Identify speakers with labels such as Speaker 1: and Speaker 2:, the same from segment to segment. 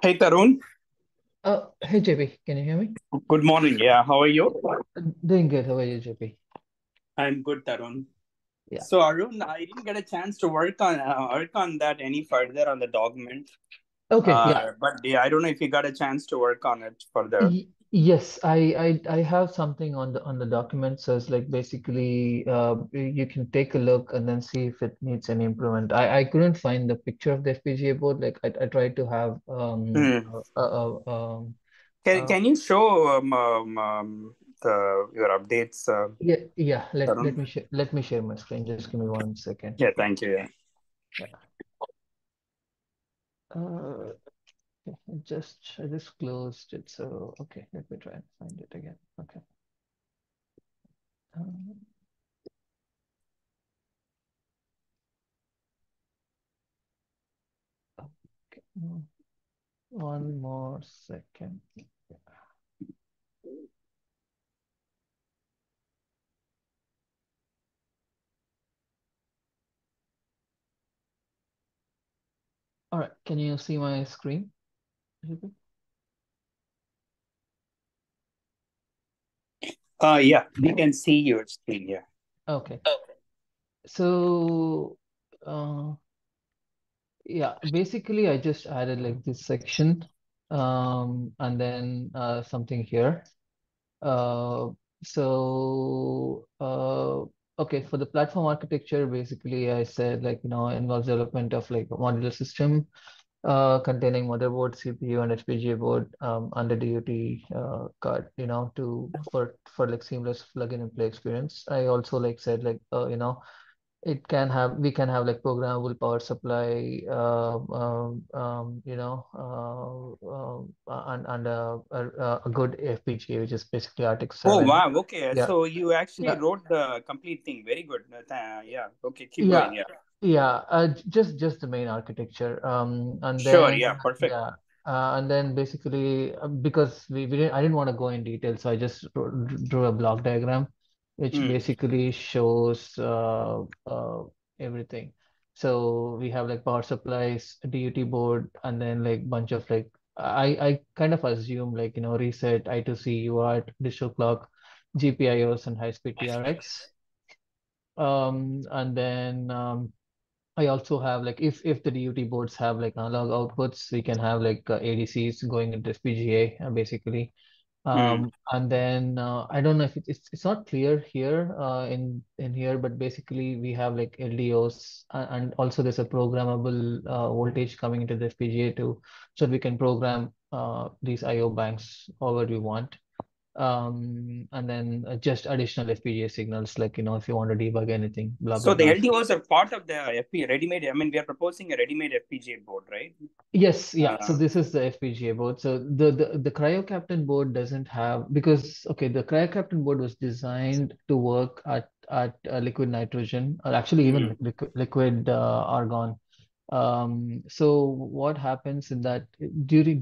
Speaker 1: Hey Tarun,
Speaker 2: Hey JP, can you hear me?
Speaker 1: good morning. Yeah, how are you?
Speaker 2: Doing good. How are you, JP?
Speaker 1: I'm good, Tarun.
Speaker 2: Yeah.
Speaker 1: So Arun, I didn't get a chance to work on that any further on the document.
Speaker 2: Okay. Yeah.
Speaker 1: But yeah, I don't know if you got a chance to work on it further.
Speaker 2: Yes, I have something on the document. So it's like basically, you can take a look and then see if it needs any improvement. I couldn't find the picture of the FPGA board. Like I tried to have
Speaker 1: Hmm. Can
Speaker 2: uh
Speaker 1: can you show the your updates,
Speaker 2: yeah, yeah. Let
Speaker 1: Tarun?
Speaker 2: me share my screen. Just give me 1 second.
Speaker 1: Yeah, thank you. Yeah.
Speaker 2: Yeah. Uh, I just closed it. So okay, let me try and find it again. Okay. Um, okay. One more second. All right. Can you see my screen?
Speaker 1: Yeah, we can see your screen. Yeah.
Speaker 2: Okay. So, uh, yeah, basically, I just added like this section, and then something here. Uh, so, okay, for the platform architecture, basically, I said like, involves development of like a modular system containing motherboard, CPU, and FPGA board under DUT card, to for like seamless plug-in and play experience. I also like said like we can have like programmable power supply, and a good FPGA, which is basically RTX
Speaker 1: Oh
Speaker 2: 7.
Speaker 1: wow. Okay.
Speaker 2: Yeah,
Speaker 1: So you actually
Speaker 2: yeah,
Speaker 1: wrote the complete thing. Very good. Yeah. Okay. Keep
Speaker 2: yeah,
Speaker 1: going. Yeah.
Speaker 2: yeah. Just the main architecture. And
Speaker 1: Sure.
Speaker 2: then
Speaker 1: Yeah. Perfect.
Speaker 2: yeah, and then basically because we didn't I didn't want to go in detail, so I just drew a block diagram, which
Speaker 1: Hmm.
Speaker 2: basically shows everything. So we have like power supplies, DUT board, and then like bunch of like I kind of assume like reset, I2C, UART, digital clock, GPIOs, and high-speed TRX. And then I also have like if the DUT boards have like analog outputs, we can have like ADCs going into FPGA basically.
Speaker 1: Hmm.
Speaker 2: And then I don't know if it's not clear here in here, but basically we have like LDOs, and also there's a programmable voltage coming into the FPGA too, so we can program these IO banks however we want. And then just additional FPGA signals, like if you want to debug anything, blah blah
Speaker 1: So the
Speaker 2: blah.
Speaker 1: LDOs are part of the FP ready-made. I mean, we are proposing a ready-made FPGA board, right?
Speaker 2: Yes, yeah. So
Speaker 1: Uh,
Speaker 2: this is the FPGA board. So the Cryo Captain board doesn't have, because okay, the Cryo Captain board was designed to work at liquid nitrogen, or actually even
Speaker 1: hmm.
Speaker 2: like liquid argon. So what happens in that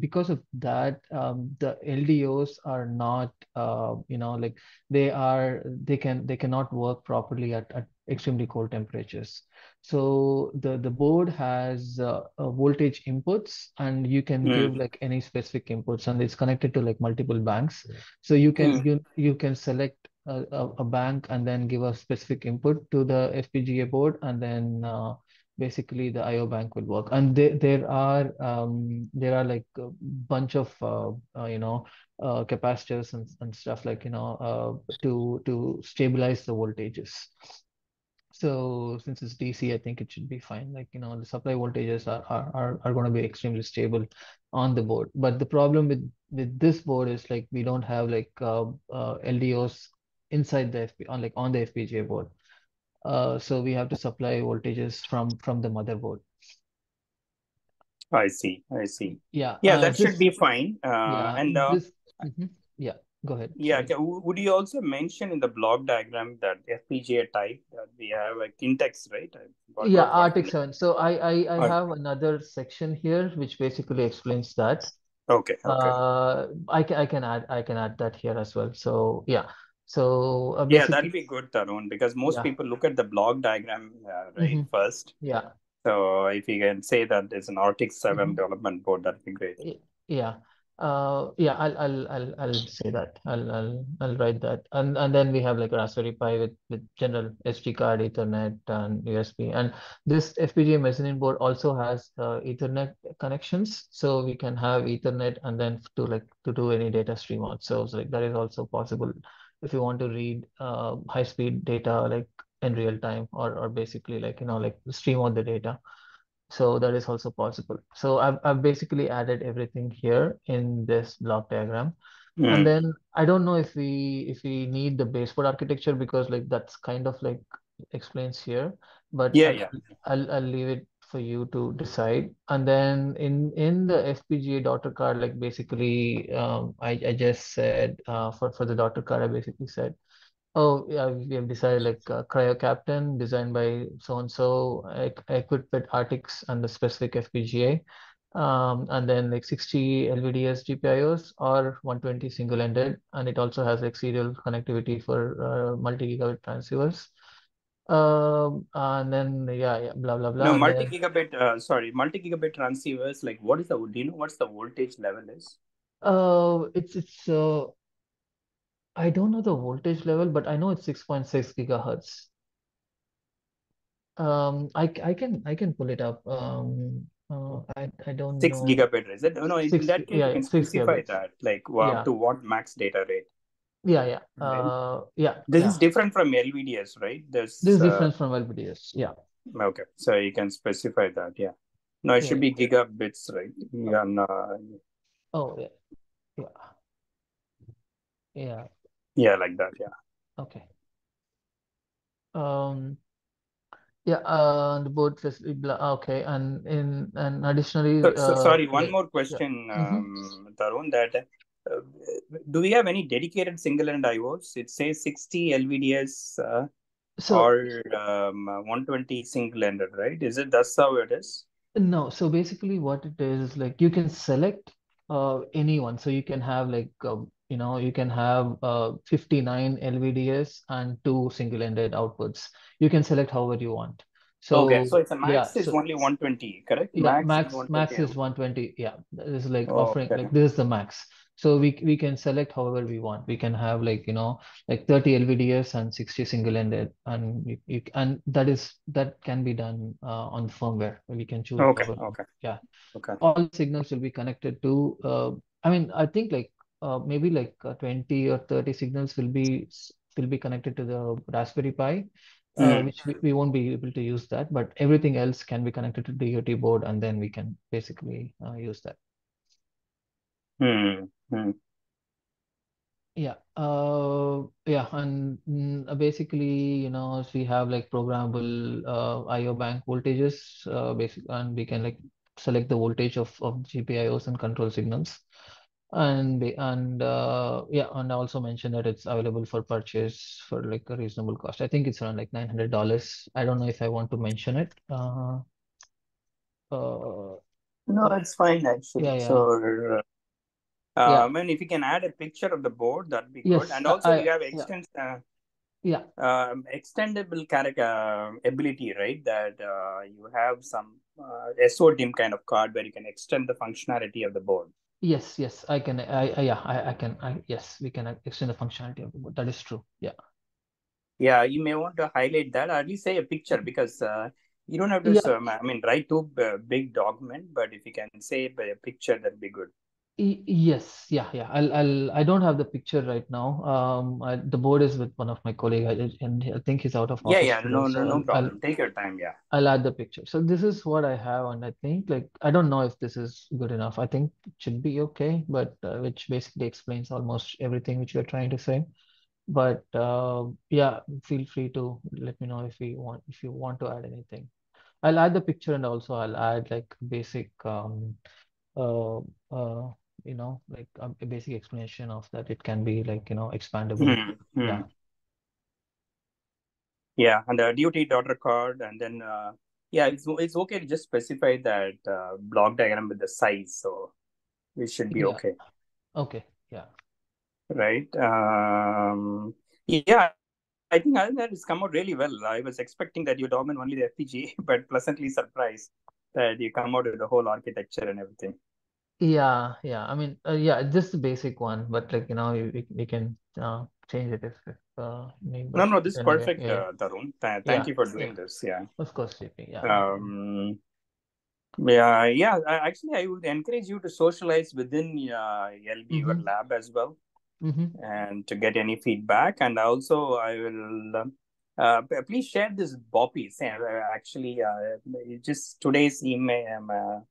Speaker 2: because of that, the LDOs are not, like they cannot work properly at extremely cold temperatures. So the board has voltage inputs, and you can
Speaker 1: Hmm.
Speaker 2: give like any specific inputs, and it's connected to like multiple banks. So you
Speaker 1: Hmm.
Speaker 2: can you can select a bank and then give a specific input to the FPGA board, and then basically the IO bank will work. And there are like a bunch of capacitors and stuff, like to stabilize the voltages. So since it's DC, I think it should be fine. Like, the supply voltages are going to be extremely stable on the board. But the problem with this board is like we don't have like LDOs inside the on the FPGA board. So we have to supply voltages from the motherboard.
Speaker 1: I see. I see.
Speaker 2: Yeah,
Speaker 1: Yeah, that should be fine.
Speaker 2: yeah,
Speaker 1: And
Speaker 2: this, mhm. Yeah, go ahead.
Speaker 1: yeah,
Speaker 2: Sorry.
Speaker 1: would you also mention in the block diagram that FPGA type that we have like Kintex, right? I
Speaker 2: Yeah,
Speaker 1: forgot what.
Speaker 2: Arctic 7. So I
Speaker 1: Uh,
Speaker 2: have another section here which basically explains that.
Speaker 1: okay. Okay.
Speaker 2: I can add that here as well. So yeah. So
Speaker 1: Yeah, that'll
Speaker 2: basically,
Speaker 1: be good, Tarun, because most
Speaker 2: yeah.
Speaker 1: people look at the block diagram, right,
Speaker 2: Hmm.
Speaker 1: first.
Speaker 2: Yeah.
Speaker 1: So if you can say that it's an Arctic 7
Speaker 2: Mhm.
Speaker 1: development board, that'd be great.
Speaker 2: Yeah. Yeah, I'll say that. I'll write that. And then we have like Raspberry Pi with general SD card, Ethernet, and USB. And this FPGA mezzanine board also has Ethernet connections, so we can have Ethernet and then to do any data stream also. So like that is also possible if you want to read high speed data like in real time, or basically like like stream out the data. So that is also possible. So I've basically added everything here in this block diagram. And
Speaker 1: Hmm.
Speaker 2: then I don't know if we need the baseboard architecture, because like that's kind of like explains here, but
Speaker 1: Yeah,
Speaker 2: I'll
Speaker 1: yeah.
Speaker 2: I'll leave it for you to decide. And then in the FPGA daughter card, like basically I just said for the daughter card, I basically said, oh, yeah, we have decided like Cryo Captain designed by so and so, equipped with Arctics and the specific FPGA. And then like 60 LVDS GPIOs or 120 single-ended, and it also has like serial connectivity for multi-gigabit transceivers. And then yeah, blah blah
Speaker 1: No,
Speaker 2: blah, and then
Speaker 1: multi-gigabit transceivers, like what is do you know what's the voltage level is?
Speaker 2: it's I don't know the voltage level, but I know it's 6.6 gigahertz. I can pull it up. I don't
Speaker 1: 6
Speaker 2: know.
Speaker 1: gigabit, is it? No, no, in
Speaker 2: Six,
Speaker 1: that case,
Speaker 2: yeah,
Speaker 1: you
Speaker 2: yeah,
Speaker 1: can
Speaker 2: six
Speaker 1: specify
Speaker 2: gigabits.
Speaker 1: that, like up
Speaker 2: Yeah,
Speaker 1: to what max data rate,
Speaker 2: yeah, yeah.
Speaker 1: right? This is
Speaker 2: Yeah.
Speaker 1: different from LVDS, right?
Speaker 2: This is different from LPDS. Yeah,
Speaker 1: Okay, so you can specify that, yeah. No, it
Speaker 2: yeah,
Speaker 1: should
Speaker 2: yeah.
Speaker 1: be gigabits, right? Yeah, no,
Speaker 2: Oh, yeah, yeah, yeah.
Speaker 1: yeah, like that, yeah.
Speaker 2: Okay. Um, yeah. The board facility. Okay, and
Speaker 1: So,
Speaker 2: additionally,
Speaker 1: sorry, one
Speaker 2: yeah,
Speaker 1: more
Speaker 2: yeah.
Speaker 1: question,
Speaker 2: Mm-hmm.
Speaker 1: Tarun, that do we have any dedicated single-end IOs? It says 60 LVDS
Speaker 2: So
Speaker 1: or 120 single-ended, right? Is it that's how it is?
Speaker 2: no, so basically what it is like you can select anyone. So you can have like you can have 59 LVDS and two single-ended outputs. You can select however you want.
Speaker 1: Okay,
Speaker 2: So
Speaker 1: so it's a
Speaker 2: yeah,
Speaker 1: max is
Speaker 2: so
Speaker 1: only 120, correct?
Speaker 2: yeah,
Speaker 1: Max is
Speaker 2: max
Speaker 1: 120
Speaker 2: is
Speaker 1: LVDS.
Speaker 2: 120. Yeah, this is like
Speaker 1: Oh,
Speaker 2: offering
Speaker 1: okay.
Speaker 2: like this is the max. So we can select however we want. We can have like like 30 LVDS and 60 single-ended, and and that can be done on the firmware. We can choose
Speaker 1: Okay,
Speaker 2: however.
Speaker 1: okay,
Speaker 2: Yeah,
Speaker 1: okay.
Speaker 2: all signals will be connected to I mean, I think like maybe like 20 or 30 signals will be connected to the Raspberry Pi,
Speaker 1: Hmm.
Speaker 2: which we won't be able to use that, but everything else can be connected to the DOT board, and then we can basically use that.
Speaker 1: Hmm. Hmm.
Speaker 2: Yeah, and basically, so we have like programmable IO bank voltages, and we can like select the voltage of GPIOs and control signals. And yeah, and I also mentioned that it's available for purchase for like a reasonable cost. I think it's around like $900. I don't know if I want to mention it. Uh,
Speaker 1: No,
Speaker 2: uh,
Speaker 1: it's fine
Speaker 2: yeah,
Speaker 1: actually.
Speaker 2: yeah,
Speaker 1: So,
Speaker 2: yeah.
Speaker 1: I mean, if you can add a picture of the board, that'd be good.
Speaker 2: Yes,
Speaker 1: And also, you have
Speaker 2: yeah, yeah.
Speaker 1: extendable ability, right? That you have some SODIMM kind of card where you can extend the functionality of the board.
Speaker 2: Yes, yes, I can. Yeah, I can. Yes, we can extend the functionality of the board. That is true. Yeah.
Speaker 1: Yeah, you may want to highlight that, or at least say a picture because you don't have to.
Speaker 2: Yeah.
Speaker 1: I mean, write too big document, but if you can say by a picture, that'd be good.
Speaker 2: Yes. Yeah. Yeah. I don't have the picture right now. The board is with one of my colleagues, and I think he's out of
Speaker 1: Yeah,
Speaker 2: office
Speaker 1: yeah,
Speaker 2: today.
Speaker 1: no, no,
Speaker 2: So
Speaker 1: no problem. Take your time. Yeah.
Speaker 2: I'll add the picture. So this is what I have, and I think like I don't know if this is good enough. I think it should be okay, but which basically explains almost everything which you're trying to say. But yeah, feel free to let me know if you want to add anything. I'll add the picture, and also I'll add like basic uh uh like a basic explanation of that it can be like expandable.
Speaker 1: Hmm.
Speaker 2: Yeah.
Speaker 1: Hmm. Yeah, and the duty daughter card, and then yeah, it's okay to just specify that block diagram with the size, so it should be
Speaker 2: Yeah.
Speaker 1: okay,
Speaker 2: Okay. Yeah.
Speaker 1: right? Yeah, I I think other than that, it's come out really well. I was expecting that you dominate only the FPGA, but pleasantly surprised that you come out with the whole architecture and everything.
Speaker 2: Yeah. I mean, yeah, just the basic one, but like, we can change it if need.
Speaker 1: No,
Speaker 2: But
Speaker 1: no, this is
Speaker 2: anyway,
Speaker 1: perfect,
Speaker 2: yeah,
Speaker 1: Tarun. Thank
Speaker 2: yeah,
Speaker 1: you for
Speaker 2: yeah.
Speaker 1: doing this. Yeah.
Speaker 2: Of course, JP. Yeah, no problem.
Speaker 1: Um, yeah. Actually, I would encourage you to socialize within LB, your
Speaker 2: Mm-hmm.
Speaker 1: lab as well,
Speaker 2: Mm-hmm.
Speaker 1: and to get any feedback. And also, I will please share this Boppy. Actually, just today's email.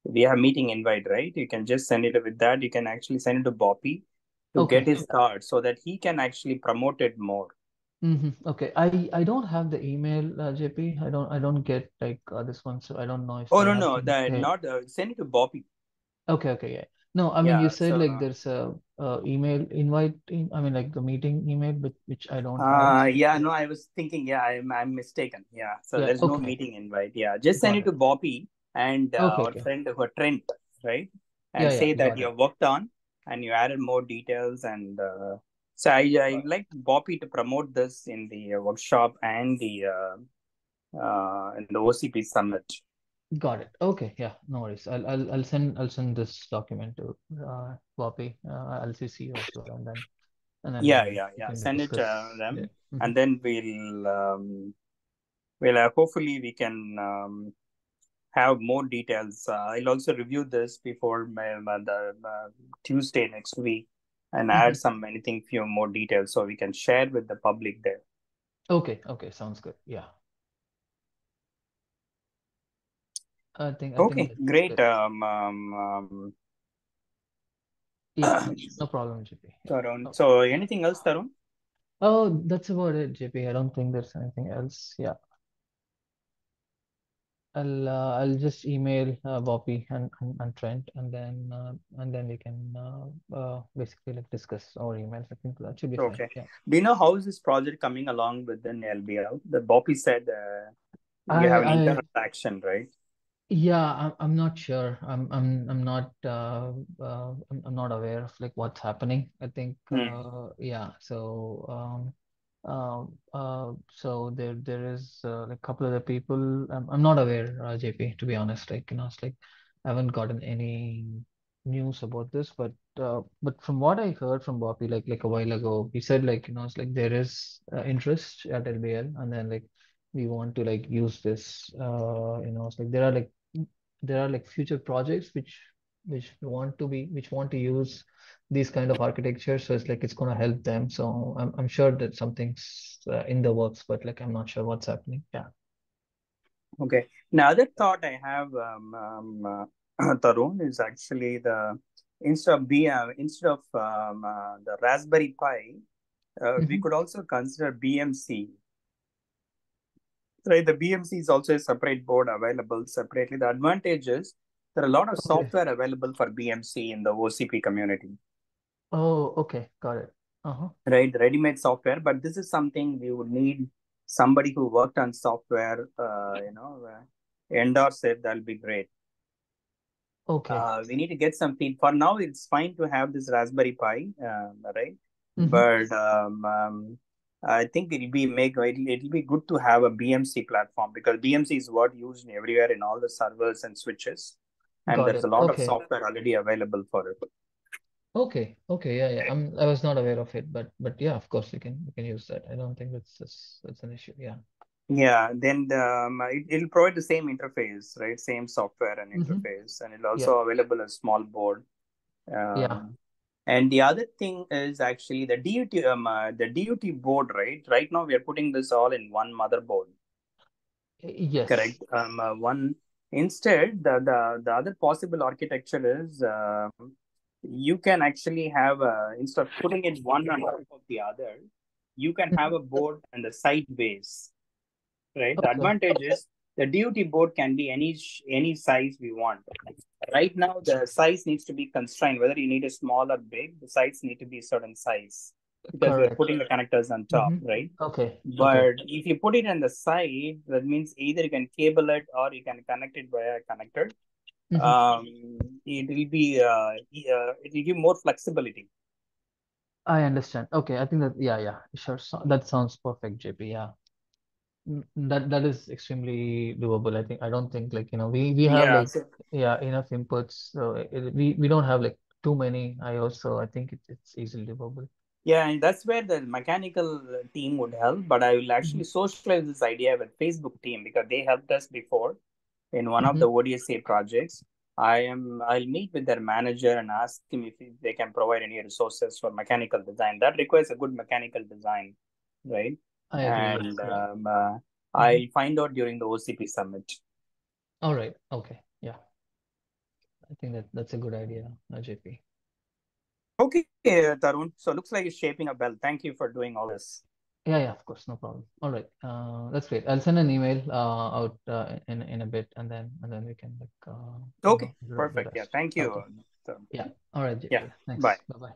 Speaker 1: We have meeting invite, right? You can just send it with that. You can actually send it to Boppy to get
Speaker 2: Okay.
Speaker 1: his thoughts so that he can actually promote it more.
Speaker 2: Mm-hmm. Okay. I don't have the email, JP. I don't get like this one, so I don't know if
Speaker 1: Oh
Speaker 2: I
Speaker 1: no,
Speaker 2: asked
Speaker 1: no,
Speaker 2: him.
Speaker 1: that
Speaker 2: Yeah.
Speaker 1: not send it to Boppy.
Speaker 2: Okay. Yeah. No, I mean, you
Speaker 1: Yeah.
Speaker 2: said
Speaker 1: So
Speaker 2: like there's a, email invite. I mean, like the meeting email, but which I don't have. So
Speaker 1: yeah, no, I was thinking, yeah, I'm mistaken. Yeah, so
Speaker 2: yeah.
Speaker 1: there's no
Speaker 2: Okay.
Speaker 1: meeting invite. Yeah, just send
Speaker 2: Got
Speaker 1: it
Speaker 2: it.
Speaker 1: to Bobby and
Speaker 2: Okay.
Speaker 1: our
Speaker 2: Okay.
Speaker 1: friend Trent, right? And
Speaker 2: Yeah.
Speaker 1: say that
Speaker 2: Got
Speaker 1: you
Speaker 2: it.
Speaker 1: have worked on and you added more details. And so I like Bobby to promote this in the workshop and the in the OCP summit.
Speaker 2: Got it. Okay. Yeah. No worries. I'll send this document to Bobby. I'll CC you as well, and then we
Speaker 1: Yeah.
Speaker 2: can
Speaker 1: Send it
Speaker 2: discuss. Yeah.
Speaker 1: them,
Speaker 2: Mm-hmm.
Speaker 1: and then we'll hopefully we can have more details. I'll also review this before the Tuesday next week and
Speaker 2: Mm-hmm.
Speaker 1: add some anything few more details so we can share with the public there.
Speaker 2: Okay. Okay. Sounds good. Yeah. I think
Speaker 1: Okay,
Speaker 2: that's
Speaker 1: great.
Speaker 2: good. Yeah. No problem, JP. Yeah.
Speaker 1: Tarun.
Speaker 2: Oh,
Speaker 1: So anything else, Tarun?
Speaker 2: oh, that's about it, JP. I don't think there's anything else. Yeah. I'll just email Bobby and Trent, and then we can basically like discuss our emails. I think that should be fine.
Speaker 1: Okay.
Speaker 2: Yeah.
Speaker 1: Do you know how is this project coming along within LBL? The Boppy said you
Speaker 2: I
Speaker 1: have an internal
Speaker 2: I
Speaker 1: action, right?
Speaker 2: Yeah, I'm not sure. I'm not aware of like what's happening. I think
Speaker 1: Hmm.
Speaker 2: yeah. So there is like a couple other people. I'm not aware, JP, to be honest. Like it's like I haven't gotten any news about this, but from what I heard from Bobby like a while ago, he said like it's like there is interest at LBL, and then like we want to like use this. It's like there are like future projects which want to use these kind of architecture, so it's like it's going to help them. So I'm sure that something's in the works, but like I'm not sure what's happening. Yeah.
Speaker 1: Okay. Now, other thought I have, Tarun, is actually the instead of the Raspberry Pi, we
Speaker 2: Hmm.
Speaker 1: could also consider BMC. Right, the BMC is also a separate board available separately. The advantage is there are a lot of
Speaker 2: Okay.
Speaker 1: software available for BMC in the OCP community.
Speaker 2: Oh, okay, got it. Uh-huh.
Speaker 1: Right, the ready-made software, but this is something we would need somebody who worked on software, endorse it. That'll be great.
Speaker 2: Okay.
Speaker 1: We need to get some feed. For now, it's fine to have this Raspberry Pi, right?
Speaker 2: Hmm.
Speaker 1: But I think it'll be good to have a BMC platform because BMC is what used everywhere in all the servers and switches, and
Speaker 2: Got
Speaker 1: there's a
Speaker 2: it.
Speaker 1: lot of
Speaker 2: Okay.
Speaker 1: software already available for it.
Speaker 2: Okay, yeah. I was not aware of it, but yeah, of course we can use that. I don't think that's an issue. Yeah.
Speaker 1: Yeah, then it'll provide the same interface, right? Same software and
Speaker 2: Hmm.
Speaker 1: interface, and it'll
Speaker 2: Yeah.
Speaker 1: also available as small board.
Speaker 2: Yeah.
Speaker 1: Um, and the other thing is actually the DUT board, right? Right now we are putting this all in one motherboard,
Speaker 2: Yes.
Speaker 1: correct? One instead, the other possible architecture is you can actually have instead of putting it one on top of the other, you can have
Speaker 2: Mhm.
Speaker 1: a board and the sideways, right? The
Speaker 2: Okay.
Speaker 1: advantage is the DUT board can be any size we want. Right now, the size needs to be constrained. Whether you need a small or big, the size need to be a certain size because we are
Speaker 2: Correct.
Speaker 1: putting the connectors on top,
Speaker 2: Hmm.
Speaker 1: right?
Speaker 2: Okay. Okay.
Speaker 1: But if you put it on the side, that means either you can cable it or you can connect it via a connector.
Speaker 2: Hmm.
Speaker 1: It will be it will give more flexibility.
Speaker 2: I understand. Okay, I think that, yeah, yeah, sure. So, that sounds perfect, JP. Yeah. That is extremely doable. I think, I don't think, like, we have
Speaker 1: Yeah.
Speaker 2: like,
Speaker 1: So
Speaker 2: yeah, enough inputs. So we don't have like too many IOs, so I think it's easily doable.
Speaker 1: yeah, and that's where the mechanical team would help. But I will
Speaker 2: Hmm.
Speaker 1: actually socialize this idea with Facebook team because they helped us before in one of
Speaker 2: Hmm.
Speaker 1: the ODSA projects. I'll meet with their manager and ask him if they can provide any resources for mechanical design. That requires a good mechanical design, right?
Speaker 2: I agree. Yeah.
Speaker 1: And
Speaker 2: Yeah. Hmm.
Speaker 1: I'll find out during the OCP summit.
Speaker 2: All right. Okay. Yeah. I think that's a good idea, JP.
Speaker 1: Okay, Tarun. So looks like it's shaping up well. Thank you for doing all this.
Speaker 2: Yeah, yeah, of course, no problem. All right, that's great. I'll send an email out in a bit, and then we can, like,
Speaker 1: Okay,
Speaker 2: do the
Speaker 1: perfect. Yeah,
Speaker 2: rest.
Speaker 1: thank you.
Speaker 2: Okay.
Speaker 1: Tarun.
Speaker 2: Yeah. All right,
Speaker 1: Yeah,
Speaker 2: JP.
Speaker 1: bye.
Speaker 2: Thanks. Bye bye.